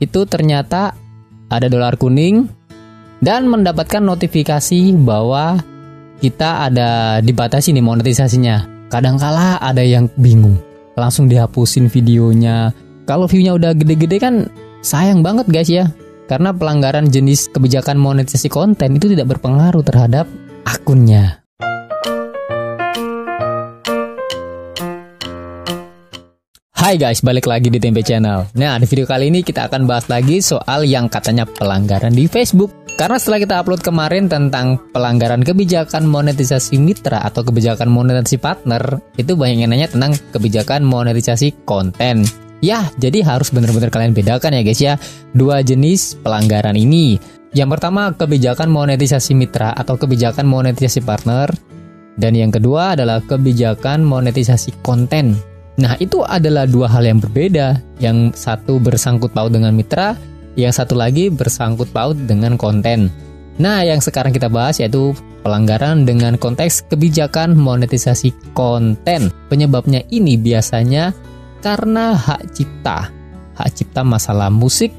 itu ternyata ada dolar kuning dan mendapatkan notifikasi bahwa kita ada dibatasi nih monetisasinya. Kadangkala ada yang bingung, langsung dihapusin videonya. Kalau view-nya udah gede-gede kan sayang banget guys ya. Karena pelanggaran jenis kebijakan monetisasi konten itu tidak berpengaruh terhadap akunnya. Hai guys, balik lagi di Tempe Channel. Nah, di video kali ini kita akan bahas lagi soal yang katanya pelanggaran di Facebook. Karena setelah kita upload kemarin tentang pelanggaran kebijakan monetisasi mitra atau kebijakan monetisasi partner, itu banyak yang nanya tentang kebijakan monetisasi konten. Ya, jadi harus benar-benar kalian bedakan ya guys ya, dua jenis pelanggaran ini. Yang pertama kebijakan monetisasi mitra atau kebijakan monetisasi partner, dan yang kedua adalah kebijakan monetisasi konten. Nah, itu adalah dua hal yang berbeda. Yang satu bersangkut paut dengan mitra, yang satu lagi bersangkut paut dengan konten. Nah, yang sekarang kita bahas yaitu pelanggaran dengan konteks kebijakan monetisasi konten. Penyebabnya ini biasanya karena hak cipta. Hak cipta masalah musik,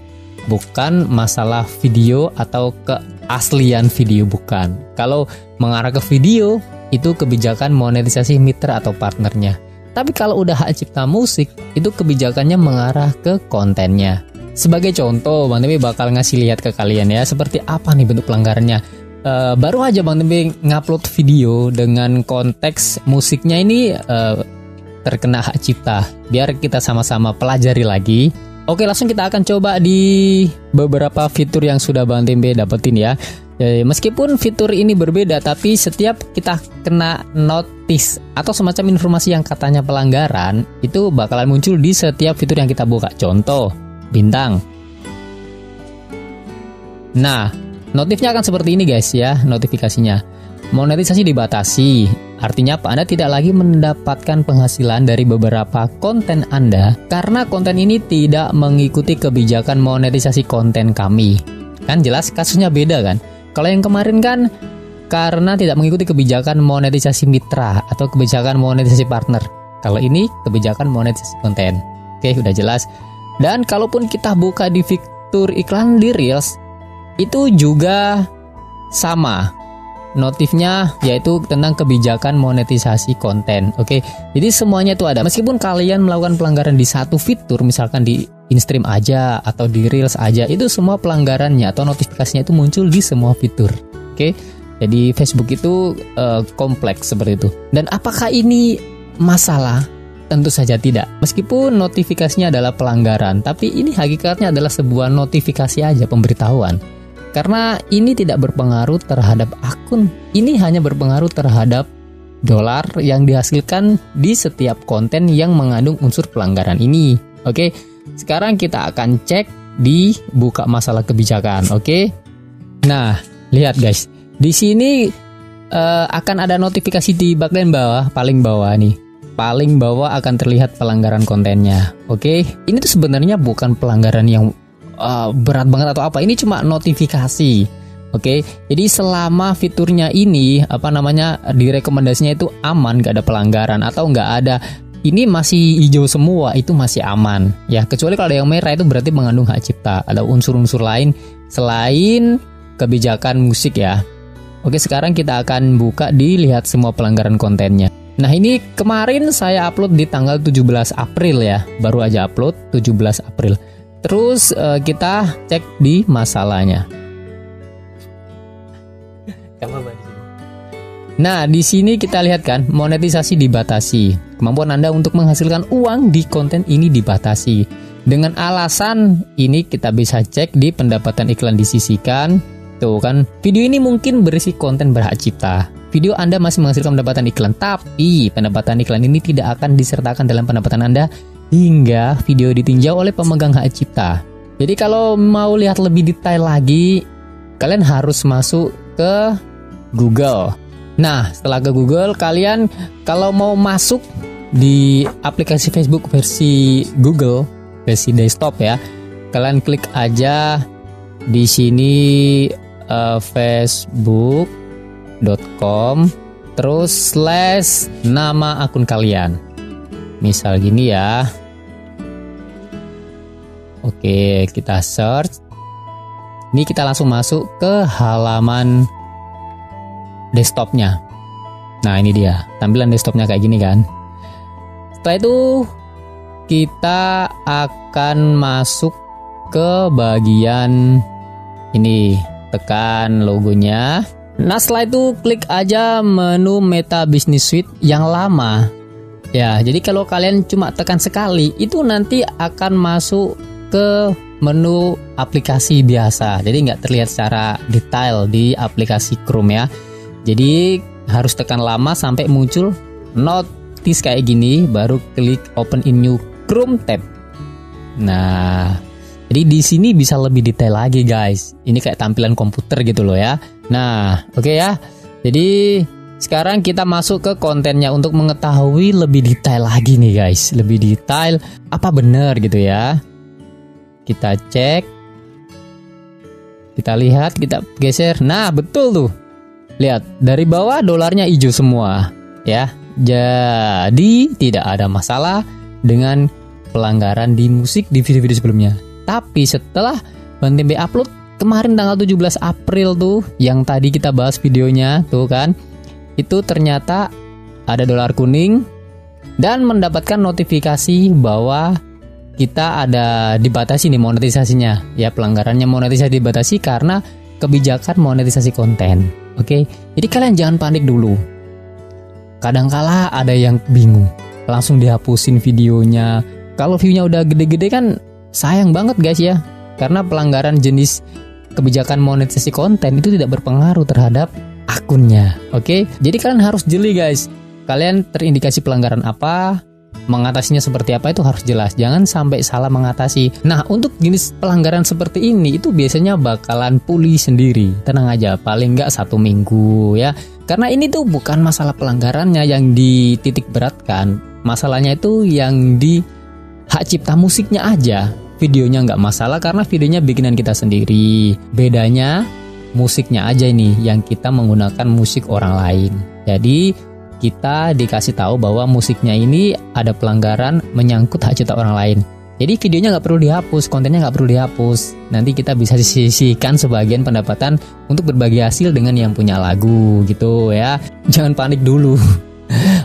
bukan masalah video atau keaslian video, bukan. Kalau mengarah ke video, itu kebijakan monetisasi mitra atau partnernya. Tapi kalau udah hak cipta musik, itu kebijakannya mengarah ke kontennya. Sebagai contoh, Bang Tempe bakal ngasih lihat ke kalian ya, seperti apa nih bentuk pelanggarannya. Baru aja Bang Tempe ngupload video dengan konteks musiknya ini terkena hak cipta. Biar kita sama-sama pelajari lagi. Oke, langsung kita akan coba di beberapa fitur yang sudah Bang Tempe dapetin ya. Meskipun fitur ini berbeda, tapi setiap kita kena notice atau semacam informasi yang katanya pelanggaran, itu bakalan muncul di setiap fitur yang kita buka. Contoh, bintang. Nah, notifnya akan seperti ini guys ya, notifikasinya. Monetisasi dibatasi, artinya apa? Anda tidak lagi mendapatkan penghasilan dari beberapa konten Anda karena konten ini tidak mengikuti kebijakan monetisasi konten kami. Kan jelas kasusnya beda kan? Kalau yang kemarin kan karena tidak mengikuti kebijakan monetisasi mitra atau kebijakan monetisasi partner. Kalau ini kebijakan monetisasi konten. Oke, udah jelas. Dan kalaupun kita buka di fitur iklan di Reels, itu juga sama. Notifnya yaitu tentang kebijakan monetisasi konten. Oke, jadi semuanya itu ada. Meskipun kalian melakukan pelanggaran di satu fitur, misalkan di InStream aja atau di Reels aja, itu semua pelanggarannya atau notifikasinya itu muncul di semua fitur. Oke, jadi Facebook itu kompleks seperti itu. Dan apakah ini masalah? Tentu saja tidak. Meskipun notifikasinya adalah pelanggaran, tapi ini hakikatnya adalah sebuah notifikasi aja, pemberitahuan. Karena ini tidak berpengaruh terhadap akun. Ini hanya berpengaruh terhadap dolar yang dihasilkan di setiap konten yang mengandung unsur pelanggaran ini. Oke, sekarang kita akan cek di buka masalah kebijakan. Oke, nah lihat guys, di sini akan ada notifikasi di bagian bawah, paling bawah nih. Paling bawah akan terlihat pelanggaran kontennya. Oke, ini tuh sebenarnya bukan pelanggaran yang berat banget atau apa, ini cuma notifikasi. Oke, jadi selama fiturnya ini direkomendasinya itu aman, gak ada pelanggaran atau gak ada, ini masih hijau semua, itu masih aman ya. Kecuali kalau ada yang merah itu berarti mengandung hak cipta, ada unsur-unsur lain selain kebijakan musik ya. Oke, sekarang kita akan buka dilihat semua pelanggaran kontennya. Nah, ini kemarin saya upload di tanggal 17 April ya, baru aja upload 17 April. Terus kita cek di masalahnya. Nah, di sini kita lihat kan, monetisasi dibatasi. Kemampuan Anda untuk menghasilkan uang di konten ini dibatasi. Dengan alasan ini kita bisa cek di pendapatan iklan disisihkan. Tuh kan, video ini mungkin berisi konten berhak cipta. Video Anda masih menghasilkan pendapatan iklan, tapi pendapatan iklan ini tidak akan disertakan dalam pendapatan Anda hingga video ditinjau oleh pemegang hak cipta. Jadi kalau mau lihat lebih detail lagi, kalian harus masuk ke Google. Nah, setelah ke Google, kalian kalau mau masuk di aplikasi Facebook versi Google, versi desktop ya, kalian klik aja di sini facebook.com terus / nama akun kalian. Misal gini ya. Oke, kita search. Ini kita langsung masuk ke halaman desktopnya. Nah, ini dia tampilan desktopnya kayak gini kan. Setelah itu kita akan masuk ke bagian ini, tekan logonya. Nah, setelah itu klik aja menu Meta Business Suite yang lama. Ya, jadi kalau kalian cuma tekan sekali, itu nanti akan masuk ke menu aplikasi biasa. Jadi nggak terlihat secara detail di aplikasi Chrome ya. Jadi harus tekan lama sampai muncul notice kayak gini, baru klik Open in New Chrome tab. Nah, jadi di sini bisa lebih detail lagi guys. Ini kayak tampilan komputer gitu loh ya. Nah, oke ya. Jadi sekarang kita masuk ke kontennya untuk mengetahui lebih detail lagi nih guys. Lebih detail apa benar gitu ya. Kita cek. Kita lihat, kita geser. Nah, betul tuh. Lihat, dari bawah dolarnya hijau semua ya. Jadi tidak ada masalah dengan pelanggaran di musik di video-video sebelumnya. Tapi setelah Bang Tempe upload kemarin tanggal 17 April tuh, yang tadi kita bahas videonya tuh kan, itu ternyata ada dolar kuning dan mendapatkan notifikasi bahwa kita ada dibatasi nih monetisasinya. Ya, pelanggarannya monetisasi dibatasi karena kebijakan monetisasi konten. Oke, jadi kalian jangan panik dulu. Kadangkala ada yang bingung, langsung dihapusin videonya. Kalau view-nya udah gede-gede kan sayang banget guys ya, karena pelanggaran jenis kebijakan monetisasi konten itu tidak berpengaruh terhadap akunnya. Oke, jadi kalian harus jeli guys. Kalian terindikasi pelanggaran apa, mengatasinya seperti apa itu harus jelas. Jangan sampai salah mengatasi. Nah, untuk jenis pelanggaran seperti ini itu biasanya bakalan pulih sendiri. Tenang aja, paling nggak 1 minggu ya. Karena ini tuh bukan masalah pelanggarannya yang dititik beratkan, masalahnya itu yang di hak cipta musiknya aja. Videonya nggak masalah karena videonya bikinan kita sendiri. Bedanya musiknya aja ini yang kita menggunakan musik orang lain. Jadi kita dikasih tahu bahwa musiknya ini ada pelanggaran menyangkut hak cipta orang lain. Jadi videonya nggak perlu dihapus, kontennya nggak perlu dihapus. Nanti kita bisa sisihkan sebagian pendapatan untuk berbagi hasil dengan yang punya lagu gitu ya. Jangan panik dulu.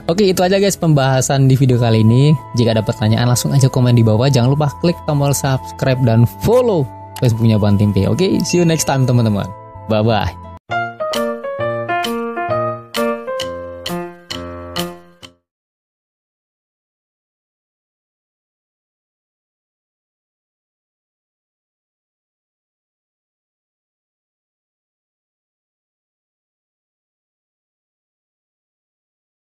Oke, itu aja guys pembahasan di video kali ini. Jika ada pertanyaan langsung aja komen di bawah. Jangan lupa klik tombol subscribe dan follow Facebooknya Bang Tempe. Oke, see you next time teman-teman. Bye-bye.